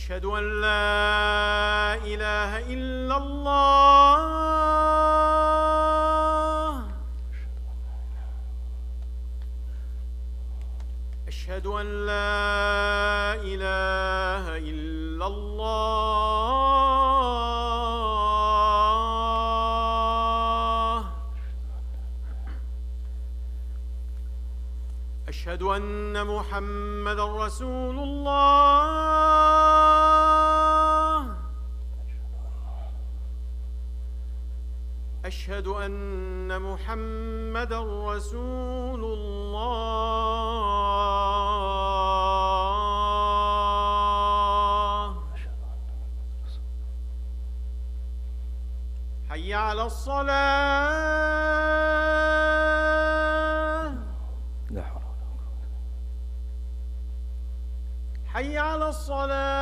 أشهد أن لا إله إلا الله. أشهد أن لا إله إلا الله. أشهد أن محمدًا رسول الله. أشهد أن محمدًا رسول الله. حي على الصلاة. لا حول ولا قوة. حي على الصلاة.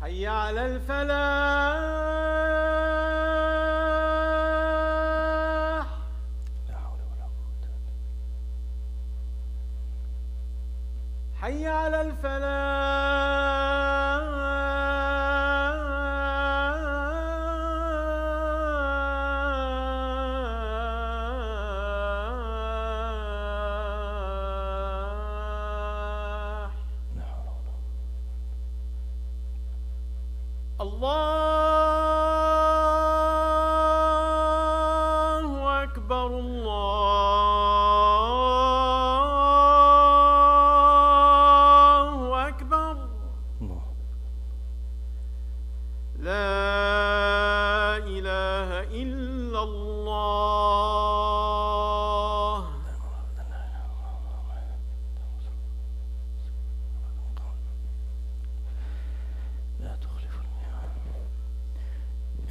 حي على الفلاح. لا حول ولا قوة. حي على الفلاح. الله أكبر. الله أكبر. لا إله إلا الله.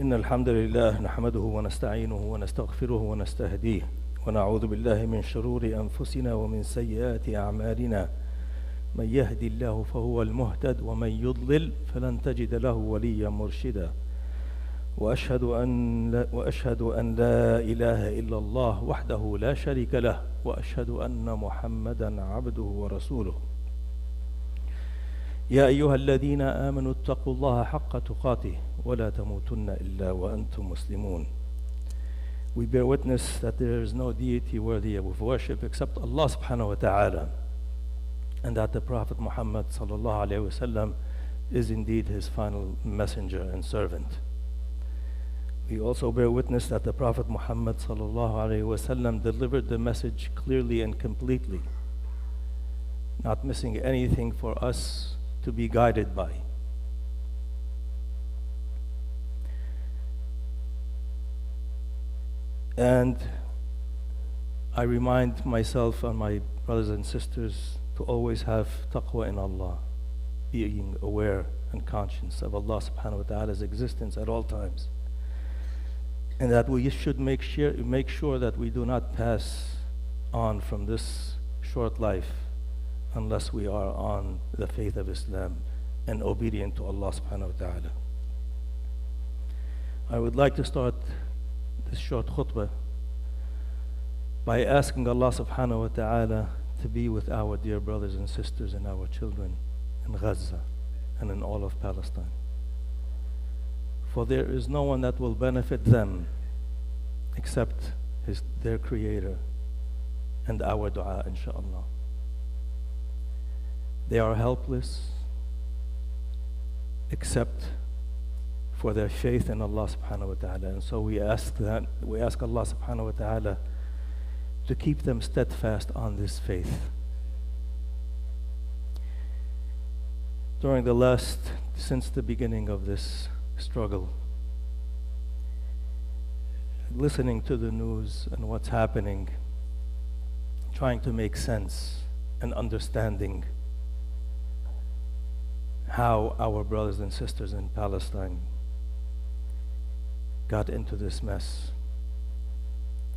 إن الحمد لله نحمده ونستعينه ونستغفره ونستهديه ونعوذ بالله من شرور أنفسنا ومن سيئات أعمالنا. من يهدي الله فهو المهتد ومن يضلل فلن تجد له وليا مرشدا. وأشهد أن لا إله إلا الله وحده لا شريك له وأشهد أن محمدا عبده ورسوله. يا أيها الذين آمنوا اتقوا الله حق تقاته ولا تموتن إلا وأنتم مسلمون. We bear witness that there is no deity worthy of worship except Allah subhanahu wa ta'ala, and that the Prophet Muhammad sallallahu alayhi wa sallam is indeed his final messenger and servant. We also bear witness that the Prophet Muhammad sallallahu alayhi wa sallam delivered the message clearly and completely, not missing anything for us to be guided by. And I remind myself and my brothers and sisters to always have taqwa in Allah, being aware and conscious of Allah subhanahu wa ta'ala's existence at all times. And that we should make sure that we do not pass on from this short life unless we are on the faith of Islam and obedient to Allah subhanahu wa ta'ala. I would like to start this short khutbah by asking Allah subhanahu wa ta'ala to be with our dear brothers and sisters and our children in Gaza and in all of Palestine. For there is no one that will benefit them except their Creator and our dua, inshaAllah. They are helpless except for their faith in Allah subhanahu wa ta'ala. And so we ask Allah subhanahu wa ta'ala to keep them steadfast on this faith. Since the beginning of this struggle, listening to the news and what's happening, trying to make sense and understanding how our brothers and sisters in Palestine got into this mess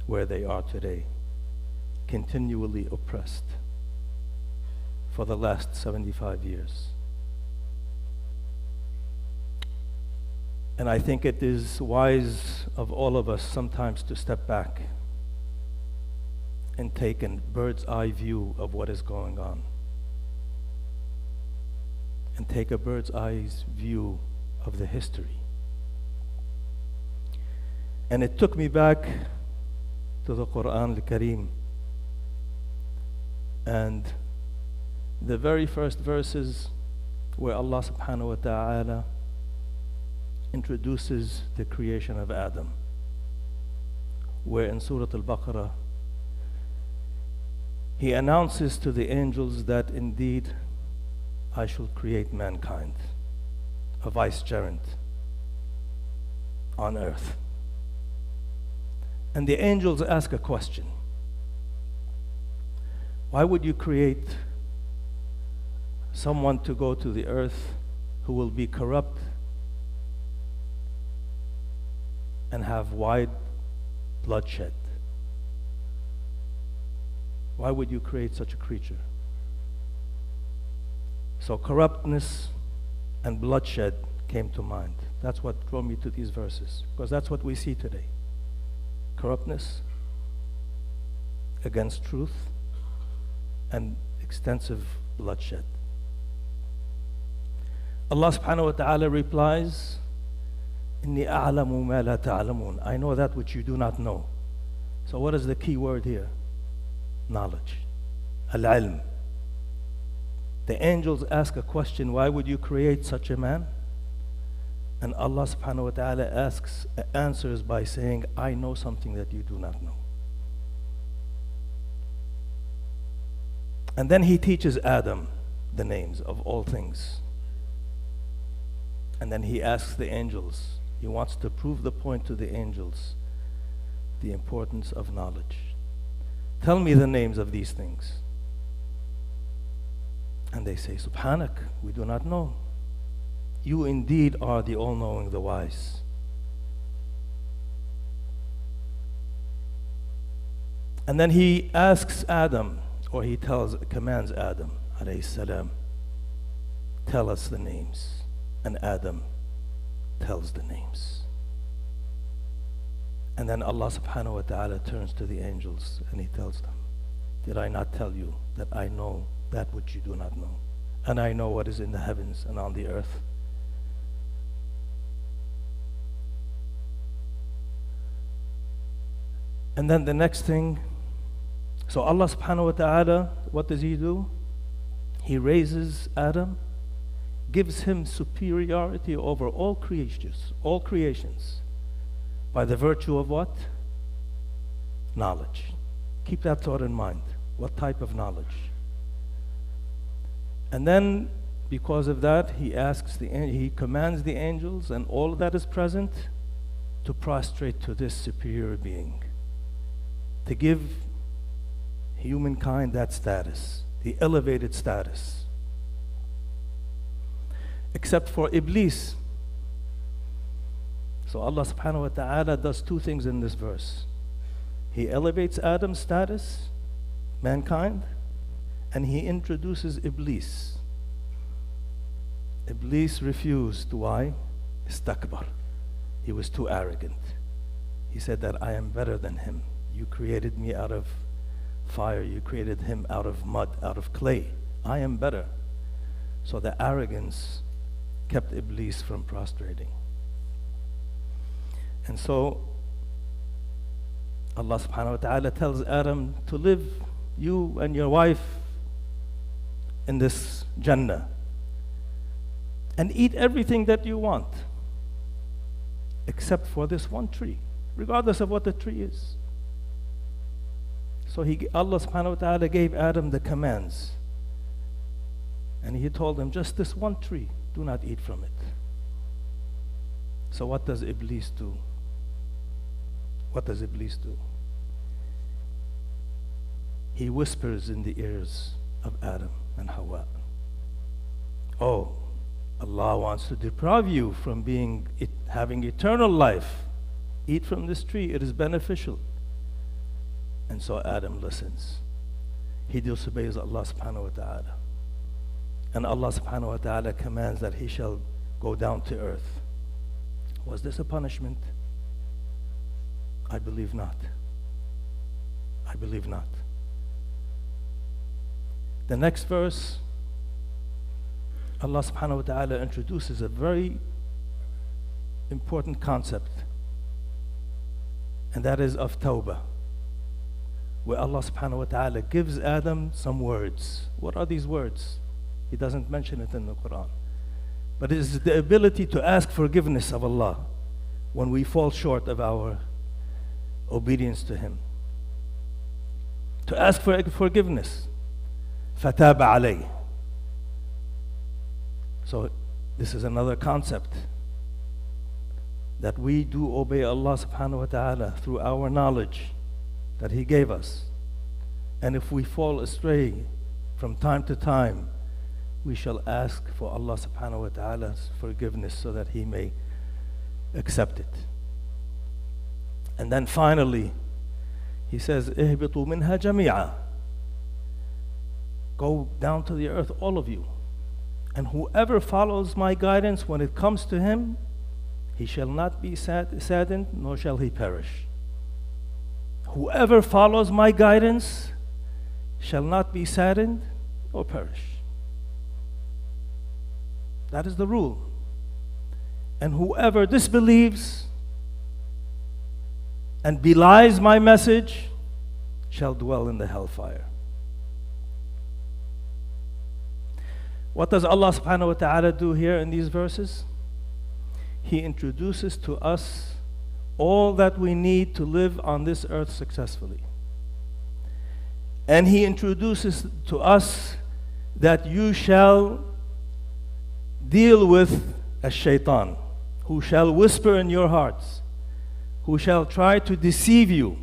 where they are today, continually oppressed, for the last 75 years. And I think it is wise of all of us sometimes to step back and take a bird's eye view of what is going on. And take a bird's eye view of the history. And it took me back to the Quran al-Kareem. And the very first verses where Allah subhanahu wa ta'ala introduces the creation of Adam, where in Surah Al-Baqarah He announces to the angels that indeed I shall create mankind, a vicegerent on earth. And the angels ask a question. Why would you create someone to go to the earth who will be corrupt and have wide bloodshed? Why would you create such a creature? So corruptness and bloodshed came to mind. That's what drew me to these verses, because that's what we see today. Corruptness against truth and extensive bloodshed. Allah subhanahu wa ta'ala replies, Inni a'lamu ma la ta'lamun. I know that which you do not know. So what is the key word here? Knowledge. Al-ilm. The angels ask a question, why would you create such a man? And Allah subhanahu wa ta'ala answers by saying, I know something that you do not know. And then He teaches Adam the names of all things. And then He asks the angels, He wants to prove the point to the angels, the importance of knowledge. Tell me the names of these things. And they say, Subhanak, we do not know. You indeed are the all-knowing, the wise. And then He asks Adam, or He commands Adam, alayhi salam, tell us the names. And Adam tells the names. And then Allah subhanahu wa ta'ala turns to the angels and He tells them, did I not tell you that I know that which you do not know? And I know what is in the heavens and on the earth. And then the next thing, so Allah subhanahu wa ta'ala, what does He do? He raises Adam, gives him superiority over all creations, by the virtue of what? Knowledge. Keep that thought in mind. What type of knowledge? And then, because of that, He commands the angels and all that is present to prostrate to this superior being, to give humankind that status, the elevated status. Except for Iblis. So Allah subhanahu wa ta'ala does two things in this verse. He elevates Adam's status, mankind, and He introduces Iblis. Iblis refused. Why? Istakbar. He was too arrogant. He said that I am better than him. You created me out of fire. You created him out of mud, out of clay. I am better. So the arrogance kept Iblis from prostrating. And so Allah subhanahu wa ta'ala tells Adam to live, you and your wife, in this Jannah and eat everything that you want except for this one tree, regardless of what the tree is. So Allah subhanahu wa ta'ala gave Adam the commands, and He told him, just this one tree, do not eat from it. So what does Iblis do? What does Iblis do? He whispers in the ears of Adam and Hawa, oh, Allah wants to deprive you from having eternal life. Eat from this tree, it is beneficial. And so Adam listens. He disobeys Allah subhanahu wa ta'ala. and Allah subhanahu wa ta'ala commands that he shall go down to earth. Was this a punishment? I believe not. I believe not. The next verse, Allah subhanahu wa ta'ala introduces a very important concept, and that is of tawbah, where Allah subhanahu wa ta'ala gives Adam some words. What are these words? He doesn't mention it in the Quran. But it is the ability to ask forgiveness of Allah when we fall short of our obedience to Him. To ask for forgiveness. فَتَابَ عَلَيْهِ. So this is another concept, that we do obey Allah subhanahu wa ta'ala through our knowledge that He gave us. And if we fall astray from time to time, we shall ask for Allah subhanahu wa ta'ala's forgiveness so that He may accept it. And then finally, He says, اهبطوا منها جميعا. Go down to the earth, all of you. And whoever follows my guidance when it comes to him, he shall not be saddened, nor shall he perish. Whoever follows my guidance shall not be saddened or perish. That is the rule. And whoever disbelieves and belies my message shall dwell in the hellfire. What does Allah subhanahu wa ta'ala do here in these verses? He introduces to us all that we need to live on this earth successfully. And He introduces to us that you shall deal with a shaitan, who shall whisper in your hearts, who shall try to deceive you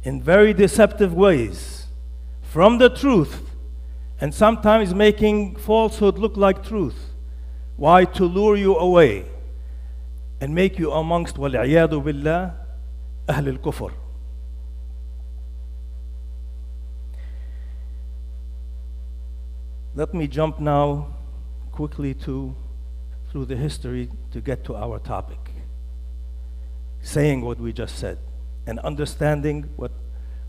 in very deceptive ways from the truth, and sometimes making falsehood look like truth. Why? To lure you away and make you amongst وَالْعِيَاذُ بِاللَّهِ أَهْلِ الْكُفْرِ. Let me jump now quickly through the history to get to our topic, saying what we just said and understanding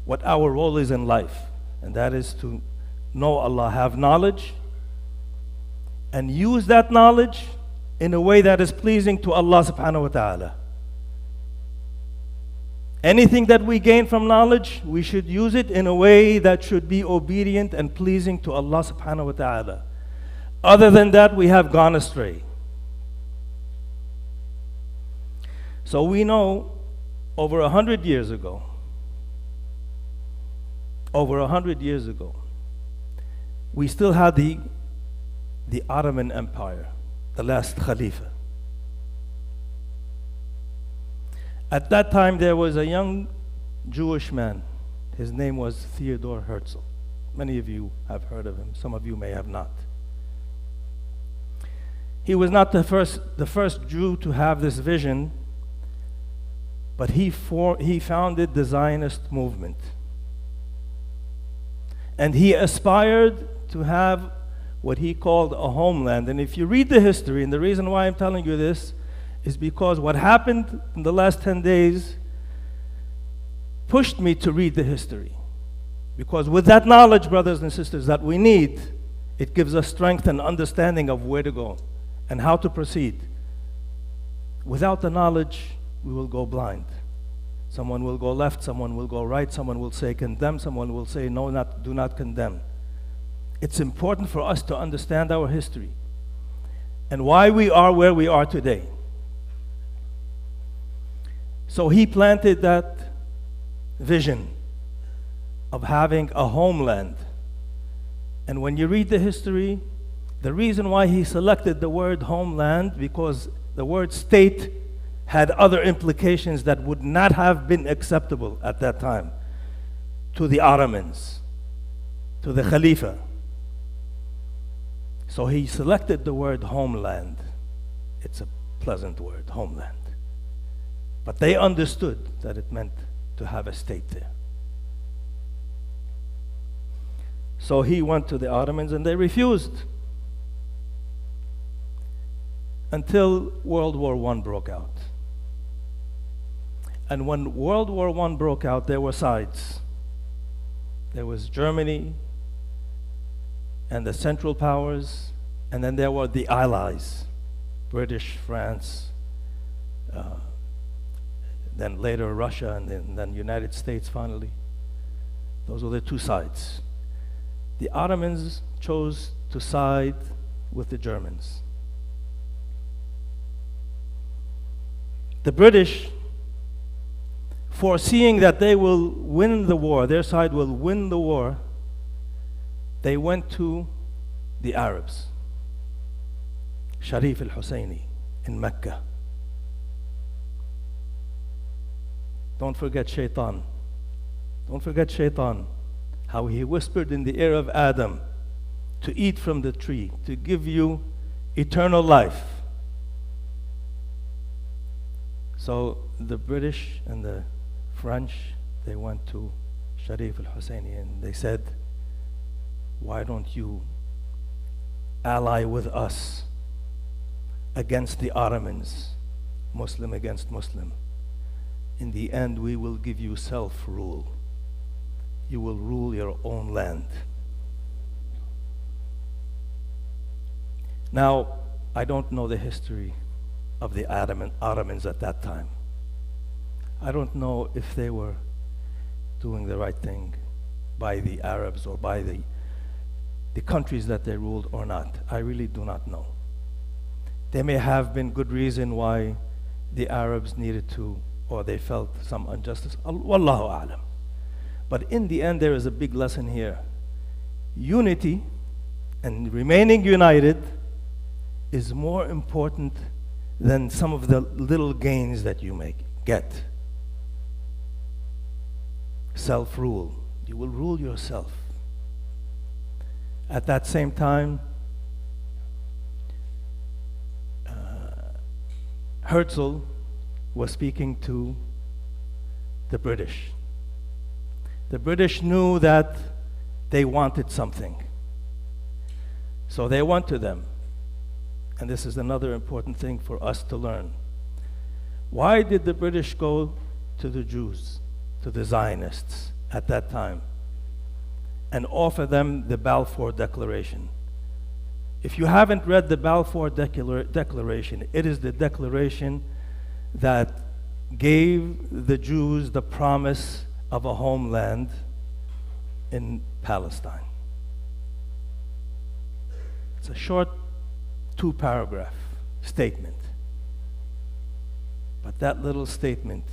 what our role is in life, and that is to know Allah, have knowledge, and use that knowledge in a way that is pleasing to Allah subhanahu wa ta'ala. Anything that we gain from knowledge, we should use it in a way that should be obedient and pleasing to Allah subhanahu wa ta'ala. Other than that, we have gone astray. So we know over 100 years ago, we still had the Ottoman Empire, the last Khalifa. At that time, there was a young Jewish man. His name was Theodor Herzl. Many of you have heard of him. Some of you may have not. He was not the first Jew to have this vision, but he founded the Zionist movement. And he aspired to have what he called a homeland. And if you read the history, and the reason why I'm telling you this is because what happened in the last 10 days pushed me to read the history. Because with that knowledge, brothers and sisters, that we need, it gives us strength and understanding of where to go and how to proceed. Without the knowledge, we will go blind. Someone will go left, someone will go right, someone will say condemn, someone will say no, do not condemn. It's important for us to understand our history and why we are where we are today. So he planted that vision of having a homeland. And when you read the history, the reason why he selected the word homeland, because the word state had other implications that would not have been acceptable at that time to the Ottomans, to the Khalifa. So he selected the word homeland. It's a pleasant word, homeland. But they understood that it meant to have a state there. So he went to the Ottomans and they refused. until World War I broke out. And when World War I broke out, there were sides. There was Germany and the Central Powers, and then there were the Allies, British, France, then later Russia, and then United States finally. Those were the two sides. The Ottomans chose to side with the Germans. The British, foreseeing that they will win the war, their side will win the war, they went to the Arabs, Sharif al-Husseini in Mecca. Don't forget Shaitan. Don't forget Shaitan, how he whispered in the ear of Adam to eat from the tree, to give you eternal life. So the British and the French, they went to Sharif al-Husseini and they said, why don't you ally with us against the Ottomans, Muslim against Muslim? In the end, we will give you self-rule. You will rule your own land. Now, I don't know the history of the Ottomans at that time. I don't know if they were doing the right thing by the Arabs or by the countries that they ruled or not. I really do not know. There may have been good reason why the Arabs needed to, or they felt some injustice. Wallahu a'lam. But in the end, there is a big lesson here. Unity and remaining united is more important than some of the little gains that you may get. Self-rule. You will rule yourself. At that same time, Herzl was speaking to the British. The British knew that they wanted something. So they went to them. And this is another important thing for us to learn. Why did the British go to the Jews, to the Zionists at that time, and offer them the Balfour Declaration? If you haven't read the Balfour Declaration, it is the declaration that gave the Jews the promise of a homeland in Palestine. It's a short 2-paragraph statement. But that little statement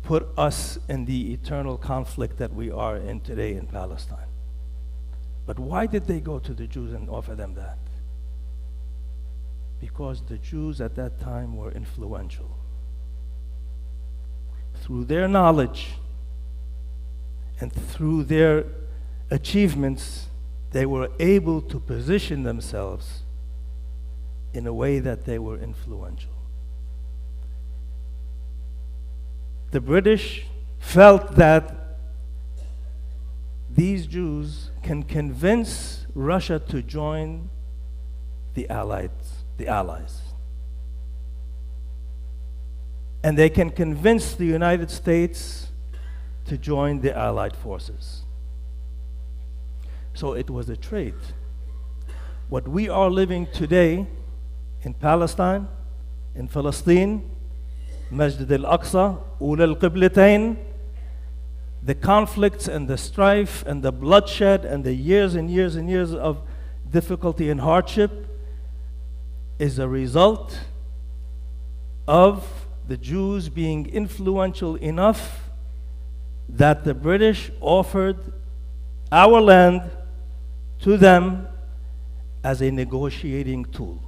put us in the eternal conflict that we are in today in Palestine. But why did they go to the Jews and offer them that? Because the Jews at that time were influential. Through their knowledge and through their achievements, they were able to position themselves in a way that they were influential. The British felt that these Jews can convince Russia to join the Allies. And they can convince the United States to join the Allied forces. So it was a trade. What we are living today in Palestine, in Palestine, Masjid al-Aqsa, Ula al-Qiblatayn, the conflicts and the strife and the bloodshed and the years and years and years of difficulty and hardship is a result of the Jews being influential enough that the British offered our land to them as a negotiating tool.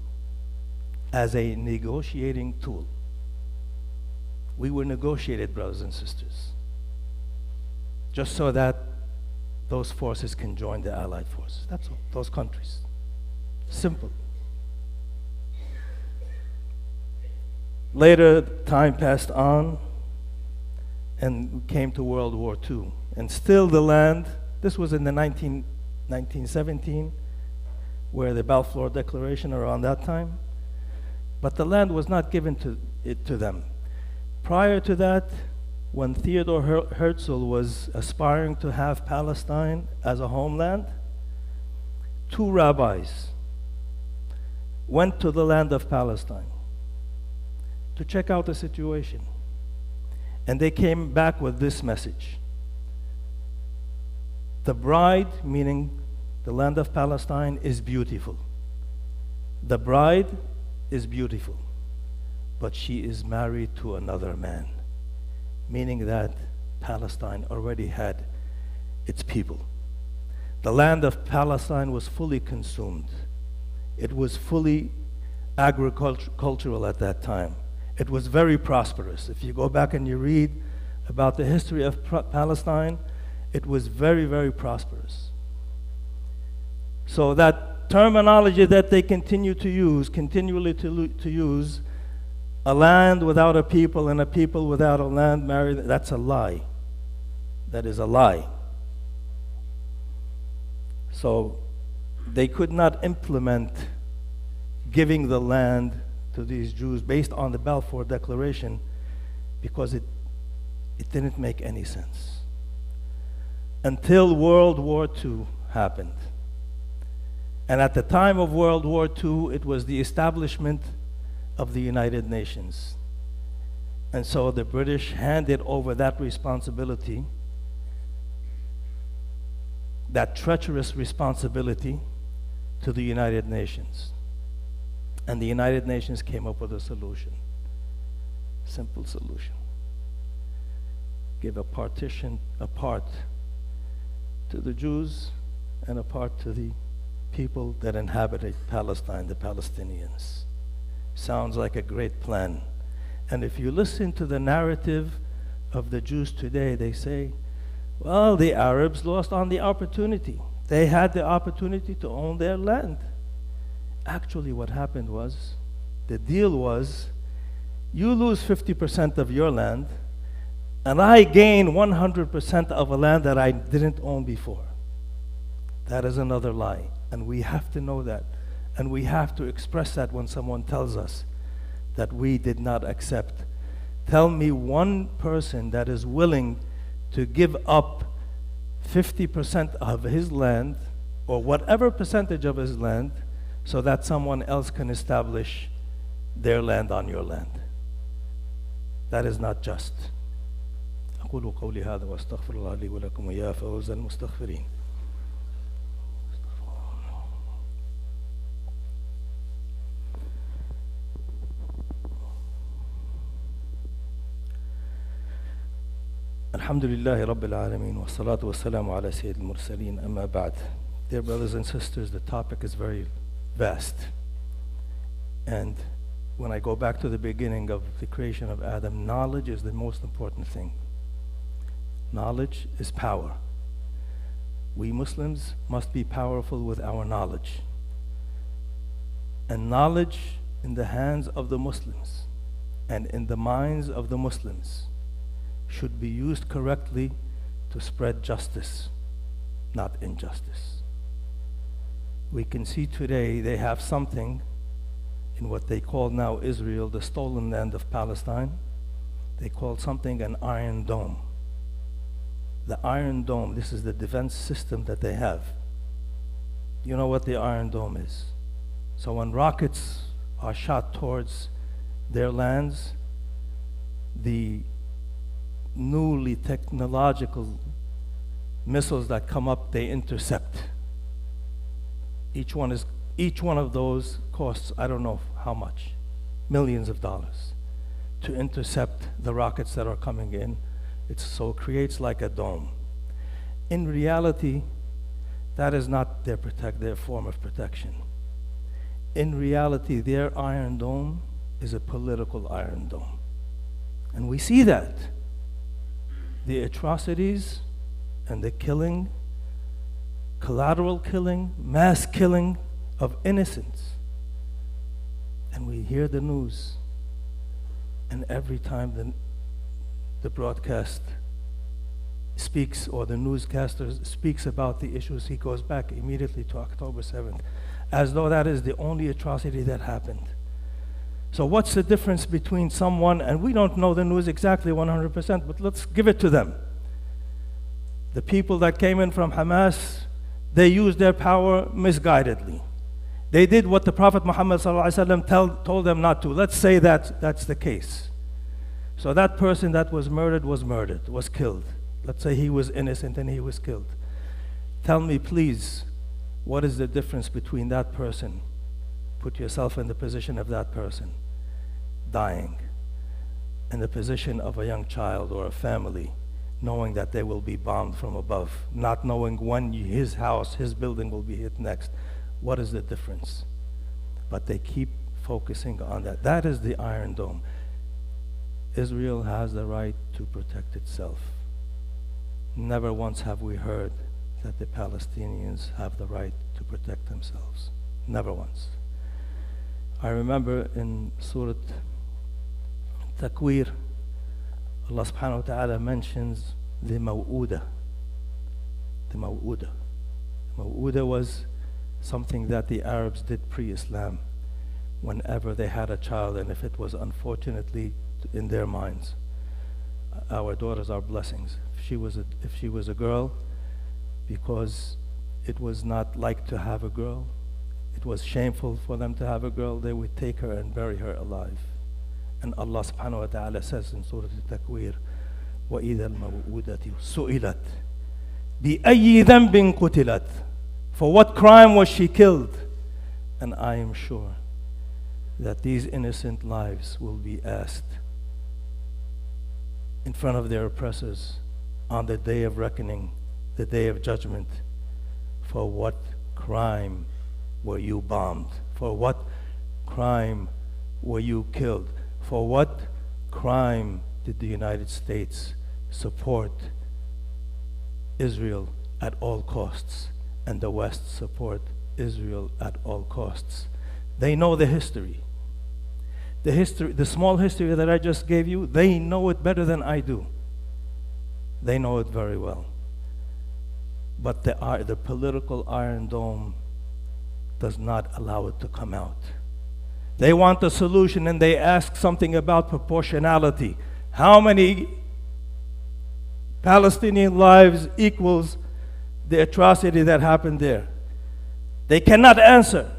As a negotiating tool. We were negotiated, brothers and sisters, just so that those forces can join the Allied forces. That's all, those countries. Simple. Later, time passed on, and we came to World War II. And still the land, this was in the 1917, where the Balfour Declaration around that time, But the land was not given to them. Prior to that, when Theodor Herzl was aspiring to have Palestine as a homeland, 2 rabbis went to the land of Palestine to check out the situation. And they came back with this message. The bride, meaning the land of Palestine, is beautiful. The bride is beautiful, but she is married to another man, meaning that Palestine already had its people. The land of Palestine was fully consumed. It was fully agricultural at that time. It was very prosperous. If you go back and you read about the history of Palestine, it was very, very prosperous. So that terminology that they continually to use, a land without a people and a people without a land married, that's a lie. That is a lie. So they could not implement giving the land to these Jews based on the Balfour Declaration because it didn't make any sense. Until World War II happened. And at the time of World War II, it was the establishment of the United Nations. And so the British handed over that responsibility, that treacherous responsibility, to the United Nations. And the United Nations came up with a solution. Simple solution. Give a part to the Jews and a part to the people that inhabited Palestine, the Palestinians. Sounds like a great plan. And if you listen to the narrative of the Jews today, they say, well, the Arabs lost on the opportunity. They had the opportunity to own their land. Actually, what happened was, the deal was, you lose 50% of your land, and I gain 100% of a land that I didn't own before. That is another lie, and we have to know that. And we have to express that when someone tells us that we did not accept. Tell me one person that is willing to give up 50% of his land, or whatever percentage of his land, so that someone else can establish their land on your land. That is not just. أقول قولي هذا وأستغفر الله لي ولكم ويا فوز المستغفرين. الحمد لله رب العالمين والصلاة والسلام على سيد المرسلين أما بعد. Dear brothers and sisters, the topic is very vast. And when I go back to the beginning of the creation of Adam, knowledge is the most important thing. Knowledge is power. We Muslims must be powerful with our knowledge. And knowledge in the hands of the Muslims and in the minds of the Muslims should be used correctly to spread justice, not injustice. We can see today they have something in what they call now Israel, the stolen land of Palestine. They call something an Iron Dome. The Iron Dome, this is the defense system that they have. You know what the Iron Dome is? So when rockets are shot towards their lands, the newly technological missiles that come up, they intercept. Each one of those costs, I don't know how much, millions of dollars to intercept the rockets that are coming in. So it creates like a dome. In reality, that is not their form of protection. In reality, their Iron Dome is a political Iron Dome. And we see that. The atrocities and the killing, collateral killing, mass killing of innocents. And we hear the news, and every time the broadcast speaks, or the newscaster speaks about the issues, he goes back immediately to October 7th, as though that is the only atrocity that happened. So what's the difference between someone, and we don't know the news exactly 100%, but let's give it to them. The people that came in from Hamas, they used their power misguidedly. They did what the Prophet Muhammad ﷺ told them not to. Let's say that that's the case. So that person that was murdered, was killed. Let's say he was innocent and he was killed. Tell me, please, what is the difference between that person? Put yourself in the position of that person dying, in the position of a young child or a family, knowing that they will be bombed from above, not knowing when his house, his building will be hit next. What is the difference? But they keep focusing on that. That is the Iron Dome. Israel has the right to protect itself. Never once have we heard that the Palestinians have the right to protect themselves. Never once. I remember in Surah Takwir, Allah subhanahu wa ta'ala mentions the maw'uda. The maw'uda. Maw'uda was something that the Arabs did pre-Islam whenever they had a child, and if it was unfortunately in their minds. Our daughters are blessings. If she was a girl, because it was not like to have a girl, it was shameful for them to have a girl, they would take her and bury her alive. And Allah subhanahu wa ta'ala says in Surah Al-Takwir, وَإِذَا الْمَوْءُودَةُ سُئِلَتْ بِأَيِّ ذَنْبٍ قُتِلَتْ. For what crime was she killed? And I am sure that these innocent lives will be asked in front of their oppressors on the day of reckoning, the day of judgment. For what crime were you bombed? For what crime were you killed? For what crime did the United States support Israel at all costs, and the West support Israel at all costs? They know the history. The small history that I just gave you, they know it better than I do. They know it very well. But the political Iron Dome does not allow it to come out. They want a solution, and they ask something about proportionality. How many Palestinian lives equals the atrocity that happened there? They cannot answer.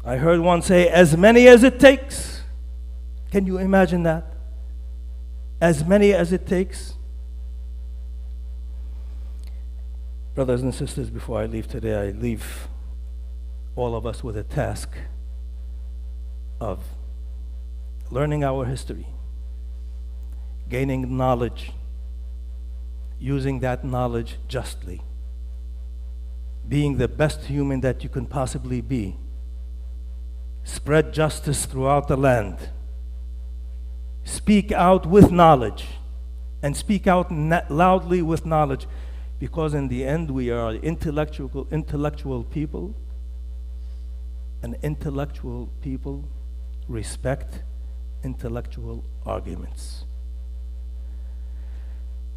I heard one say, as many as it takes. Can you imagine that? As many as it takes. Brothers and sisters, before I leave today, I leave all of us with a task of learning our history, gaining knowledge, using that knowledge justly, being the best human that you can possibly be, spread justice throughout the land, speak out with knowledge, and speak out loudly with knowledge, because in the end we are intellectual people, and intellectual people respect intellectual arguments.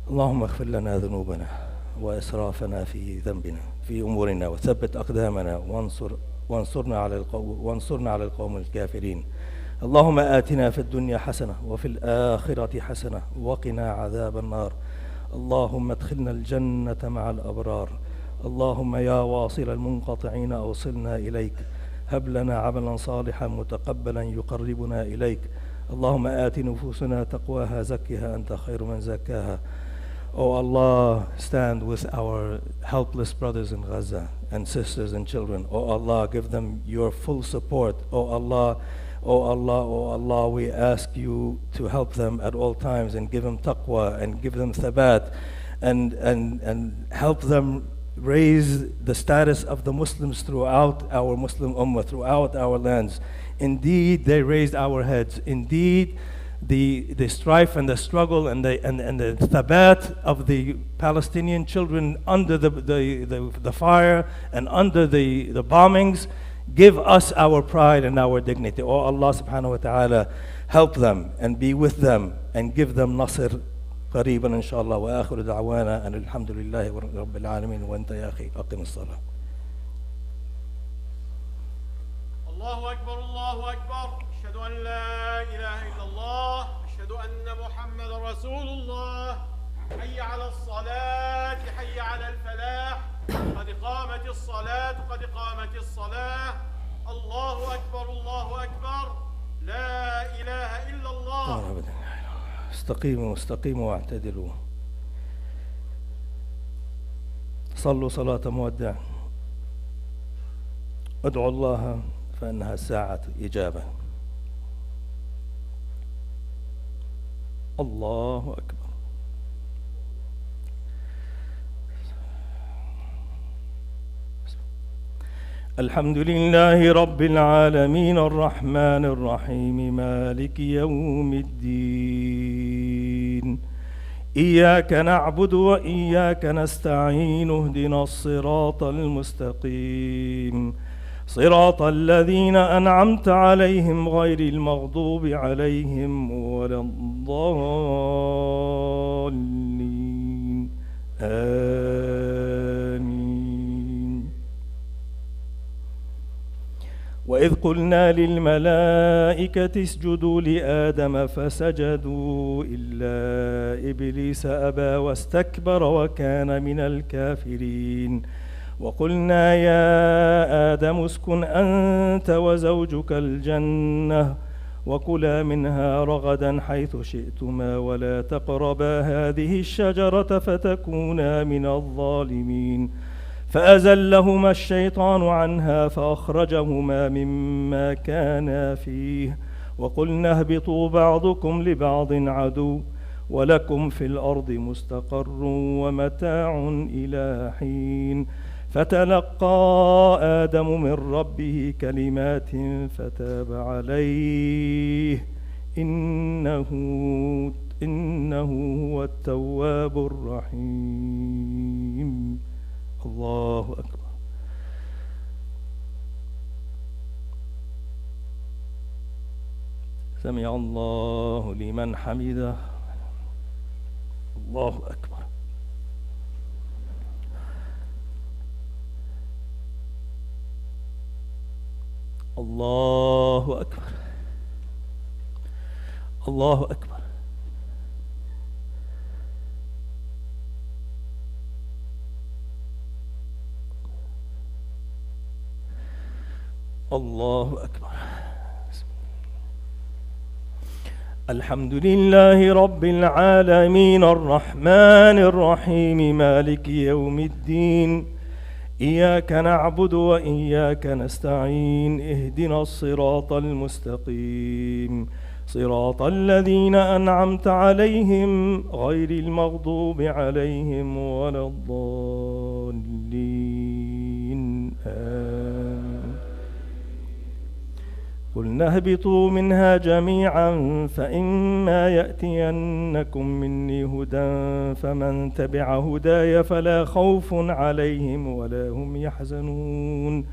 اللهم اغفر لنا ذنوبنا وإسرافنا في ذنبنا في أمورنا وثبت أقدامنا وانصرنا على القوم الكافرين. اللهم آتنا في الدنيا حسنة وفي الآخرة حسنة وقنا عذاب النار. اللهم ادخلنا الجنة مع الأبرار. اللهم يا واصل المنقطعين أوصلنا إليك. هب لنا عملا صالحا متقبلا يقربنا إليك. اللهم آت نفوسنا تقواها زكها أنت خير من زكاها. Oh Allah, stand with our helpless brothers in Gaza and sisters and children. Oh Allah, give them your full support. Oh Allah, oh Allah, oh Allah, we ask you to help them at all times and give them taqwa and give them thabat and help them raise the status of the Muslims throughout our Muslim ummah, throughout our lands. Indeed, they raised our heads. Indeed, the strife and the struggle and the thabat of the Palestinian children under the fire and under the bombings give us our pride and our dignity. Oh Allah subhanahu wa ta'ala, help them and be with them and give them nasr قريبا إن شاء الله. وآخر دعوانا أن الحمد لله رب العالمين. وأنت يا أخي أقم الصلاة. الله أكبر. أن لا إله إلا الله أشهد أن محمد رسول الله حي على الصلاة حي على الفلاح قد قامت الصلاة قد قامت الصلاة الله أكبر الله أكبر لا إله إلا الله. استقيموا استقيموا واعتدلوا. صلوا صلاة مودع. ادعوا الله فإنها ساعة إجابة. الله أكبر. الحمد لله رب العالمين الرحمن الرحيم مالك يوم الدين إياك نعبد وإياك نستعين اهدنا الصراط المستقيم صراط الذين أنعمت عليهم غير المغضوب عليهم ولا الضالين آمين. وإذ قلنا للملائكة اسجدوا لآدم فسجدوا إلا إبليس أبى واستكبر وكان من الكافرين. وقلنا يا آدم اسكن أنت وزوجك الجنة وكلا منها رغدا حيث شئتما ولا تقربا هذه الشجرة فتكونا من الظالمين. فأزلهما الشيطان عنها فأخرجهما مما كانا فيه وقلنا اهبطوا بعضكم لبعض عدو ولكم في الأرض مستقر ومتاع إلى حين. فتلقى آدم من ربه كلمات فتاب عليه إنه هو التواب الرحيم. الله أكبر. سمع الله لمن حمده. الله أكبر. الله أكبر. الله أكبر. الله أكبر. الحمد لله رب العالمين الرحمن الرحيم مالك يوم الدين إياك نعبد وإياك نستعين اهدنا الصراط المستقيم صراط الذين أنعمت عليهم غير المغضوب عليهم ولا الضالين آمين. قلنا اهبطوا منها جميعا فإما يأتينكم مني هدى فمن تبع هداي فلا خوف عليهم ولا هم يحزنون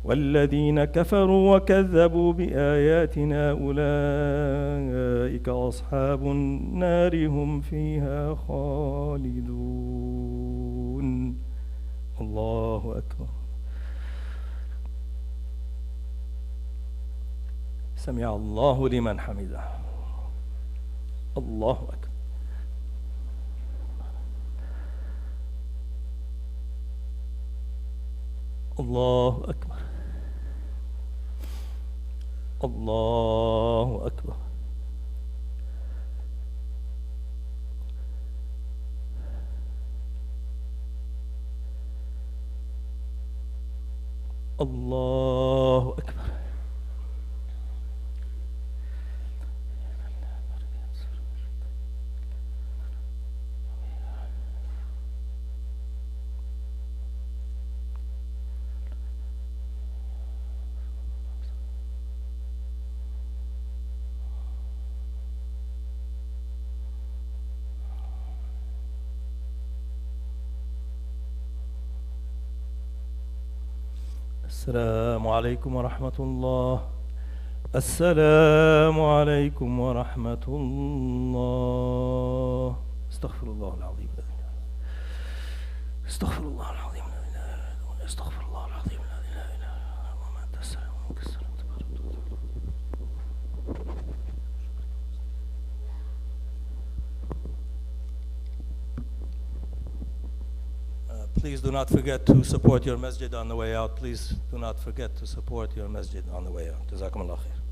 والذين كفروا وكذبوا بآياتنا أولئك أصحاب النار هم فيها خالدون. الله أكبر. سمع الله لمن حمده. الله أكبر. الله أكبر. الله أكبر. الله أكبر. السلام عليكم ورحمة الله. السلام عليكم ورحمة الله. استغفر الله العظيم. استغفر الله العظيم. استغفر الله العظيم. لا إله إلا هو. أنت السلام ومنك السلام. تبارك Please do not forget to support your masjid on the way out. Please do not forget to support your masjid on the way out. Jazakum Allah khair.